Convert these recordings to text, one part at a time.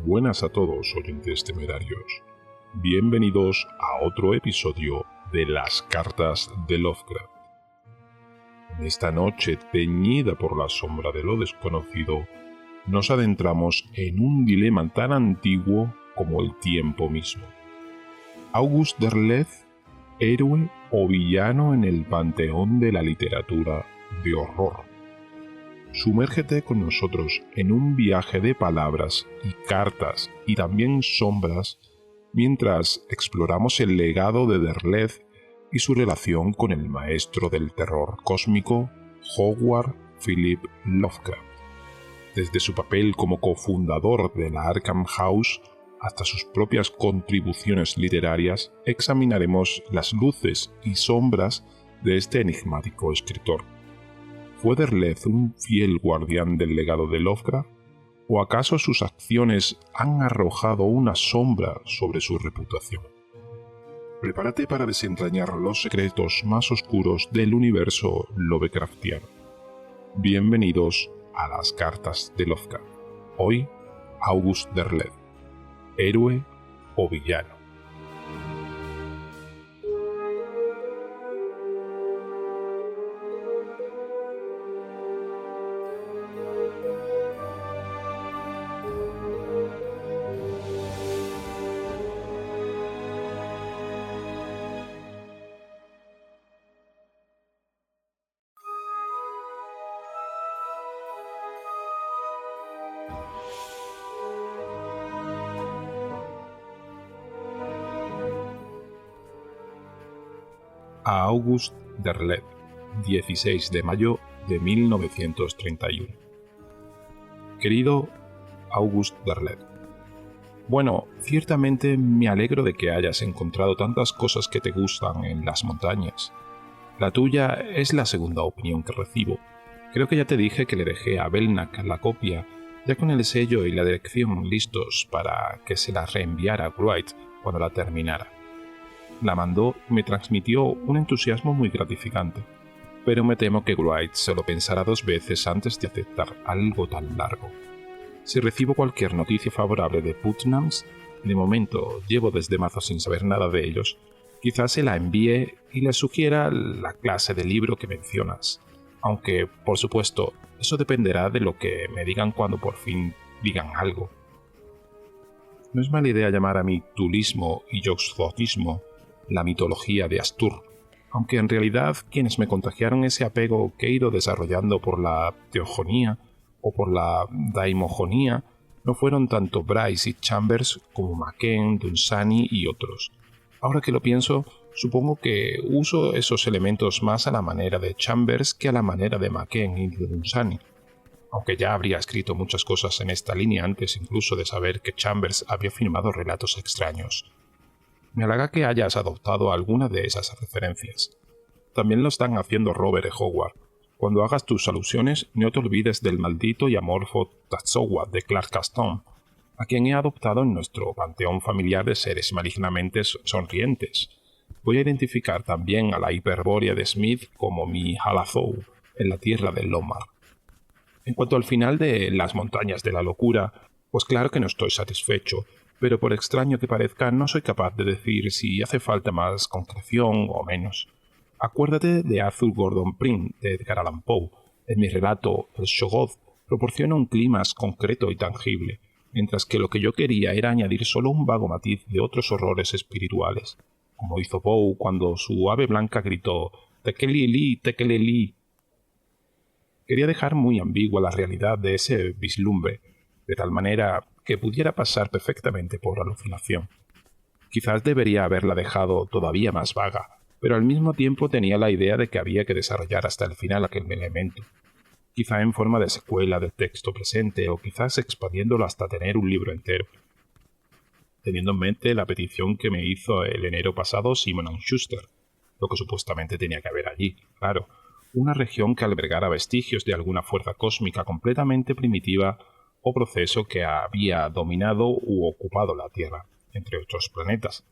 buenas a todos, oyentes temerarios. Bienvenidos a otro episodio de Las Cartas de Lovecraft. En esta noche teñida por la sombra de lo desconocido, nos adentramos en un dilema tan antiguo como el tiempo mismo. August Derleth, héroe o villano en el panteón de la literatura de horror. Sumérgete con nosotros en un viaje de palabras y cartas y también sombras mientras exploramos el legado de Derleth y su relación con el maestro del terror cósmico, Howard Philip Lovecraft. Desde su papel como cofundador de la Arkham House hasta sus propias contribuciones literarias, examinaremos las luces y sombras de este enigmático escritor. ¿Fue Derleth un fiel guardián del legado de Lovecraft? ¿O acaso sus acciones han arrojado una sombra sobre su reputación? Prepárate para desentrañar los secretos más oscuros del universo Lovecraftiano. Bienvenidos a las cartas de Lovecraft. Hoy, August Derleth, héroe o villano. A August Derleth, 16 de mayo de 1931. Querido August Derleth, bueno, ciertamente me alegro de que hayas encontrado tantas cosas que te gustan en las montañas. La tuya es la segunda opinión que recibo. Creo que ya te dije que le dejé a Belknap la copia, ya con el sello y la dirección listos para que se la reenviara a Wright cuando la terminara. La mandó y me transmitió un entusiasmo muy gratificante, pero me temo que Wright se lo pensará dos veces antes de aceptar algo tan largo. Si recibo cualquier noticia favorable de Putnams, de momento llevo desde marzo sin saber nada de ellos, quizás se la envíe y le sugiera la clase de libro que mencionas, aunque, por supuesto, eso dependerá de lo que me digan cuando por fin digan algo. No es mala idea llamar a mi tulismo y yogg-sothismo la mitología de Astur, aunque en realidad quienes me contagiaron ese apego que he ido desarrollando por la teogonía o por la daimogonía no fueron tanto Bryce y Chambers como Machen, Dunsany y otros. Ahora que lo pienso, supongo que uso esos elementos más a la manera de Chambers que a la manera de Machen y de Dunsany, aunque ya habría escrito muchas cosas en esta línea antes incluso de saber que Chambers había firmado relatos extraños. Me halaga que hayas adoptado alguna de esas referencias. También lo están haciendo Robert y Howard. Cuando hagas tus alusiones, no te olvides del maldito y amorfo Tatsowa de Clark Caston, a quien he adoptado en nuestro panteón familiar de seres malignamente sonrientes. Voy a identificar también a la hiperbórea de Smith como mi Halazou en la tierra del Lomar. En cuanto al final de Las montañas de la locura, pues claro que no estoy satisfecho, pero por extraño que parezca no soy capaz de decir si hace falta más concreción o menos. Acuérdate de Arthur Gordon Pym de Edgar Allan Poe. En mi relato, El Shoggoth proporciona un clímax concreto y tangible, mientras que lo que yo quería era añadir solo un vago matiz de otros horrores espirituales, como hizo Poe cuando su ave blanca gritó «Tekelili, tekelili». Quería dejar muy ambigua la realidad de ese vislumbre, de tal manera que pudiera pasar perfectamente por alucinación. Quizás debería haberla dejado todavía más vaga, pero al mismo tiempo tenía la idea de que había que desarrollar hasta el final aquel elemento, quizá en forma de secuela del texto presente o quizás expandiéndolo hasta tener un libro entero. Teniendo en mente la petición que me hizo el enero pasado Simon & Schuster, lo que supuestamente tenía que haber allí, claro, una región que albergara vestigios de alguna fuerza cósmica completamente primitiva o proceso que había dominado u ocupado la Tierra, entre otros planetas,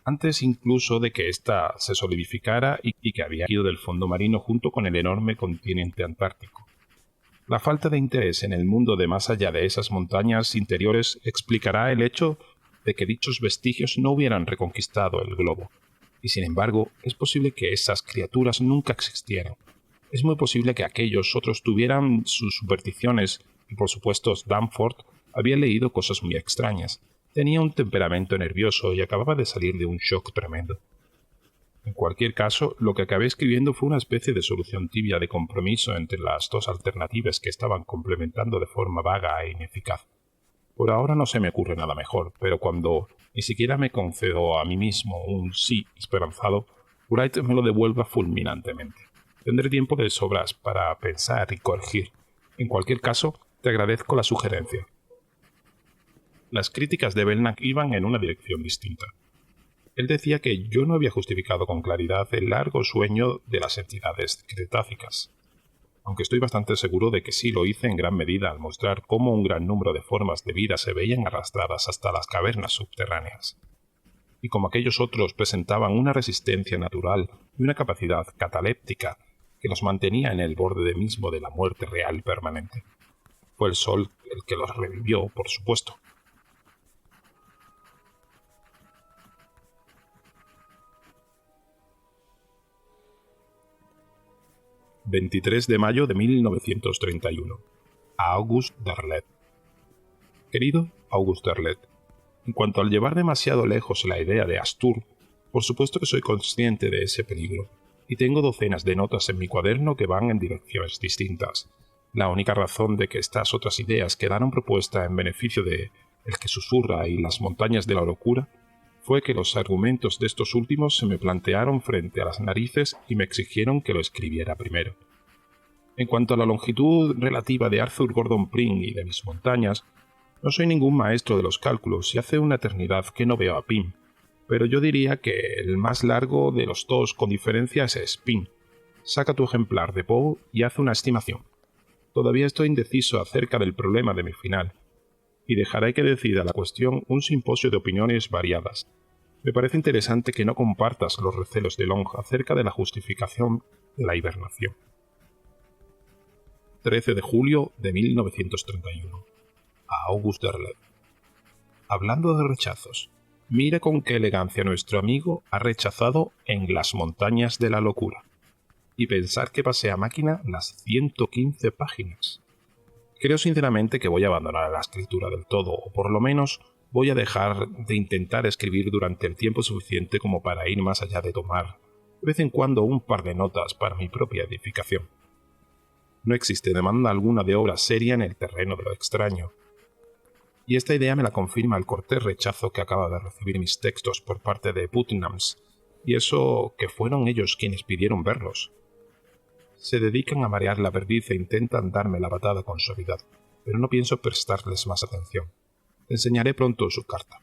antes incluso de que ésta se solidificara y que había ido del fondo marino junto con el enorme continente antártico. La falta de interés en el mundo de más allá de esas montañas interiores explicará el hecho de que dichos vestigios no hubieran reconquistado el globo. Y sin embargo, es posible que esas criaturas nunca existieran. Es muy posible que aquellos otros tuvieran sus supersticiones y por supuesto Danforth había leído cosas muy extrañas. Tenía un temperamento nervioso y acababa de salir de un shock tremendo. En cualquier caso, lo que acabé escribiendo fue una especie de solución tibia de compromiso entre las dos alternativas que estaban complementando de forma vaga e ineficaz. Por ahora no se me ocurre nada mejor, pero cuando ni siquiera me concedo a mí mismo un sí esperanzado, Wright me lo devuelva fulminantemente. Tendré tiempo de sobras para pensar y corregir. En cualquier caso, te agradezco la sugerencia. Las críticas de Belknap iban en una dirección distinta. Él decía que yo no había justificado con claridad el largo sueño de las entidades cretácicas, aunque estoy bastante seguro de que sí lo hice en gran medida al mostrar cómo un gran número de formas de vida se veían arrastradas hasta las cavernas subterráneas. Y como aquellos otros presentaban una resistencia natural y una capacidad cataléptica que los mantenía en el borde mismo de la muerte real permanente. Fue el sol el que los revivió, por supuesto. «23 de mayo de 1931. A Auguste Derleth. Querido Auguste Derleth, en cuanto al llevar demasiado lejos la idea de Astur, por supuesto que soy consciente de ese peligro, y tengo docenas de notas en mi cuaderno que van en direcciones distintas. La única razón de que estas otras ideas quedaron propuestas en beneficio de El que susurra y Las montañas de la locura fue que los argumentos de estos últimos se me plantearon frente a las narices y me exigieron que lo escribiera primero. En cuanto a la longitud relativa de Arthur Gordon Pym y de mis montañas, no soy ningún maestro de los cálculos y hace una eternidad que no veo a Pym, pero yo diría que el más largo de los dos con diferencia es Pym. Saca tu ejemplar de Poe y haz una estimación. Todavía estoy indeciso acerca del problema de mi final, y dejaré que decida la cuestión un simposio de opiniones variadas. Me parece interesante que no compartas los recelos de Long acerca de la justificación de la hibernación. 13 de julio de 1931. A Auguste Derleth. Hablando de rechazos, mira con qué elegancia nuestro amigo ha rechazado En las montañas de la locura. Y pensar que pasé a máquina las 115 páginas. Creo sinceramente que voy a abandonar la escritura del todo, o por lo menos voy a dejar de intentar escribir durante el tiempo suficiente como para ir más allá de tomar de vez en cuando un par de notas para mi propia edificación. No existe demanda alguna de obra seria en el terreno de lo extraño, y esta idea me la confirma el cortés rechazo que acaba de recibir mis textos por parte de Putnams, y eso que fueron ellos quienes pidieron verlos. Se dedican a marear la perdiz e intentan darme la patada con suavidad, pero no pienso prestarles más atención. Te enseñaré pronto su carta.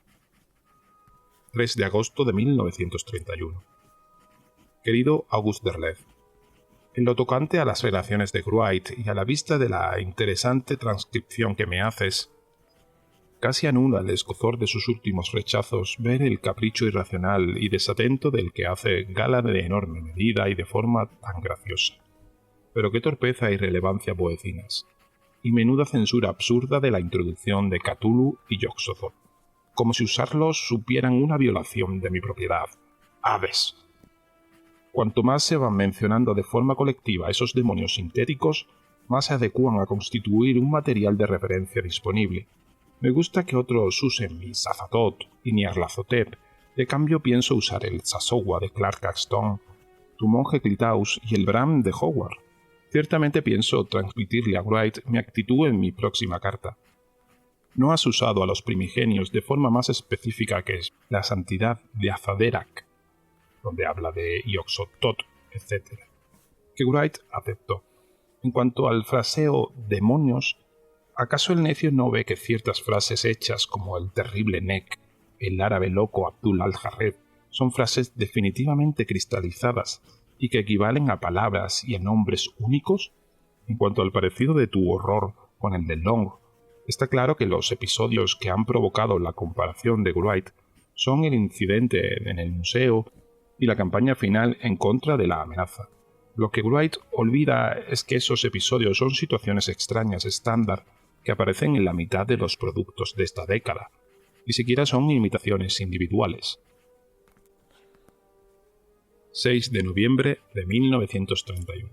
3 de agosto de 1931. Querido Auguste Derleth, en lo tocante a las relaciones de Wright y a la vista de la interesante transcripción que me haces, casi anula el escozor de sus últimos rechazos ver el capricho irracional y desatento del que hace gala de enorme medida y de forma tan graciosa. Pero qué torpeza e irrelevancia poecinas, y menuda censura absurda de la introducción de Cthulhu y Yog-Sothoth, como si usarlos supieran una violación de mi propiedad. ¡Aves! Cuanto más se van mencionando de forma colectiva esos demonios sintéticos, más se adecúan a constituir un material de referencia disponible. Me gusta que otros usen mi Azathoth y Nyarlathotep, de cambio pienso usar el Tsazowa de Clark Ashton, tu monje Clitaus y el Bram de Howard. Ciertamente pienso transmitirle a Wright mi actitud en mi próxima carta. No has usado a los primigenios de forma más específica que es la santidad de Azaderak, donde habla de Yog-Sothoth, etc., que Wright aceptó. En cuanto al fraseo demonios, ¿acaso el necio no ve que ciertas frases hechas como el terrible Nek, el árabe loco Abdul al-Jarred, son frases definitivamente cristalizadas y que equivalen a palabras y a nombres únicos? En cuanto al parecido de tu horror con el de Long, está claro que los episodios que han provocado la comparación de Wright son el incidente en el museo y la campaña final en contra de la amenaza. Lo que Wright olvida es que esos episodios son situaciones extrañas estándar que aparecen en la mitad de los productos de esta década. Ni siquiera son imitaciones individuales. 6 de noviembre de 1931.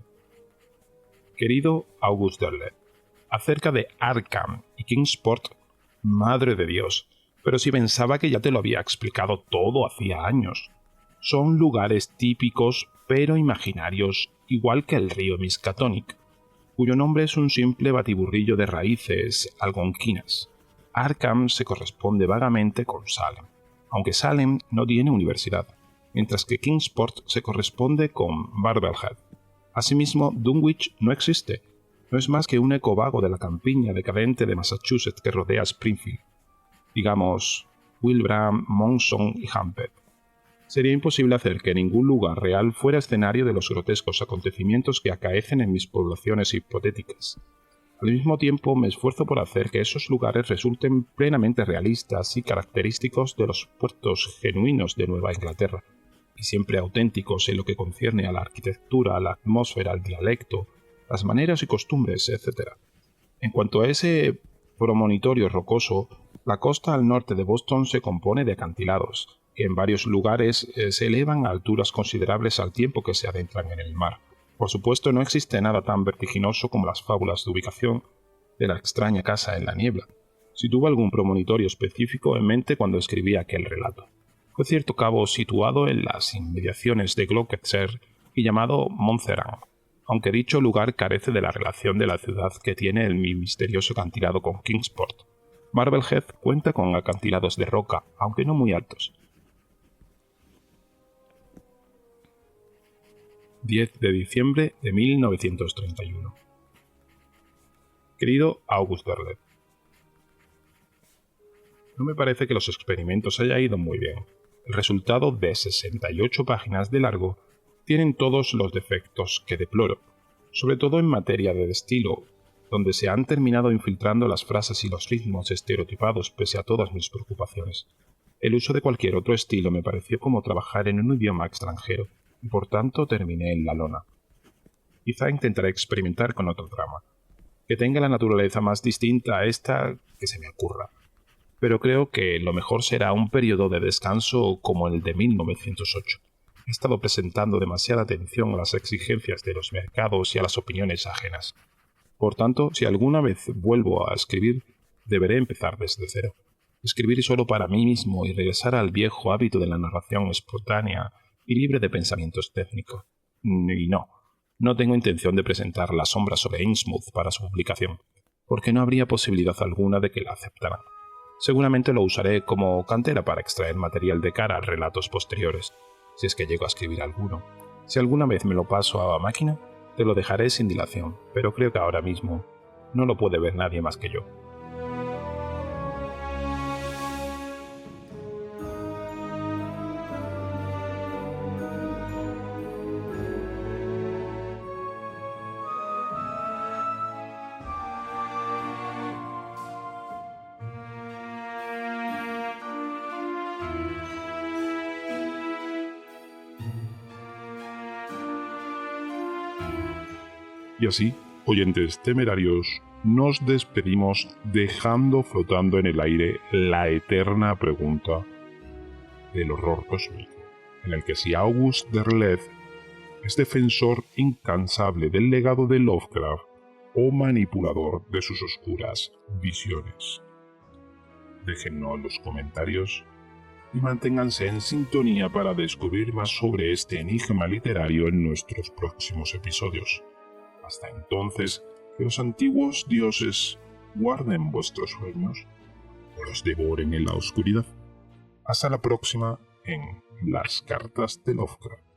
Querido August Derleth, acerca de Arkham y Kingsport, madre de Dios, pero si pensaba que ya te lo había explicado todo hacía años. Son lugares típicos pero imaginarios, igual que el río Miskatonic, cuyo nombre es un simple batiburrillo de raíces algonquinas. Arkham se corresponde vagamente con Salem, aunque Salem no tiene universidad, mientras que Kingsport se corresponde con Marblehead. Asimismo, Dunwich no existe, no es más que un eco vago de la campiña decadente de Massachusetts que rodea Springfield. Digamos, Wilbraham, Monson y Hampstead. Sería imposible hacer que ningún lugar real fuera escenario de los grotescos acontecimientos que acaecen en mis poblaciones hipotéticas. Al mismo tiempo, me esfuerzo por hacer que esos lugares resulten plenamente realistas y característicos de los puertos genuinos de Nueva Inglaterra, y siempre auténticos en lo que concierne a la arquitectura, a la atmósfera, al dialecto, las maneras y costumbres, etc. En cuanto a ese promontorio rocoso, la costa al norte de Boston se compone de acantilados, que en varios lugares se elevan a alturas considerables al tiempo que se adentran en el mar. Por supuesto, no existe nada tan vertiginoso como las fábulas de ubicación de la extraña casa en la niebla. Si tuve algún promontorio específico en mente cuando escribí aquel relato. Fue cierto cabo situado en las inmediaciones de Gloucester y llamado Montserrat, aunque dicho lugar carece de la relación de la ciudad que tiene el misterioso acantilado con Kingsport. Marblehead cuenta con acantilados de roca, aunque no muy altos. 10 de diciembre de 1931. Querido August Derleth, no me parece que los experimentos hayan ido muy bien. El resultado de 68 páginas de largo tienen todos los defectos que deploro, sobre todo en materia de estilo, donde se han terminado infiltrando las frases y los ritmos estereotipados pese a todas mis preocupaciones. El uso de cualquier otro estilo me pareció como trabajar en un idioma extranjero, y por tanto terminé en la lona. Quizá intentaré experimentar con otro drama, que tenga la naturaleza más distinta a esta que se me ocurra, pero creo que lo mejor será un periodo de descanso como el de 1908. He estado presentando demasiada atención a las exigencias de los mercados y a las opiniones ajenas. Por tanto, si alguna vez vuelvo a escribir, deberé empezar desde cero. Escribir solo para mí mismo y regresar al viejo hábito de la narración espontánea y libre de pensamientos técnicos. Y no tengo intención de presentar La sombra sobre Innsmouth para su publicación, porque no habría posibilidad alguna de que la aceptaran. Seguramente lo usaré como cantera para extraer material de cara a relatos posteriores, si es que llego a escribir alguno. Si alguna vez me lo paso a máquina, te lo dejaré sin dilación, pero creo que ahora mismo no lo puede ver nadie más que yo. Y así, oyentes temerarios, nos despedimos dejando flotando en el aire la eterna pregunta del horror cósmico, en el que si August Derleth es defensor incansable del legado de Lovecraft o manipulador de sus oscuras visiones. Déjennos los comentarios y manténganse en sintonía para descubrir más sobre este enigma literario en nuestros próximos episodios. Hasta entonces, que los antiguos dioses guarden vuestros sueños o los devoren en la oscuridad. Hasta la próxima en Las Cartas de Lovecraft.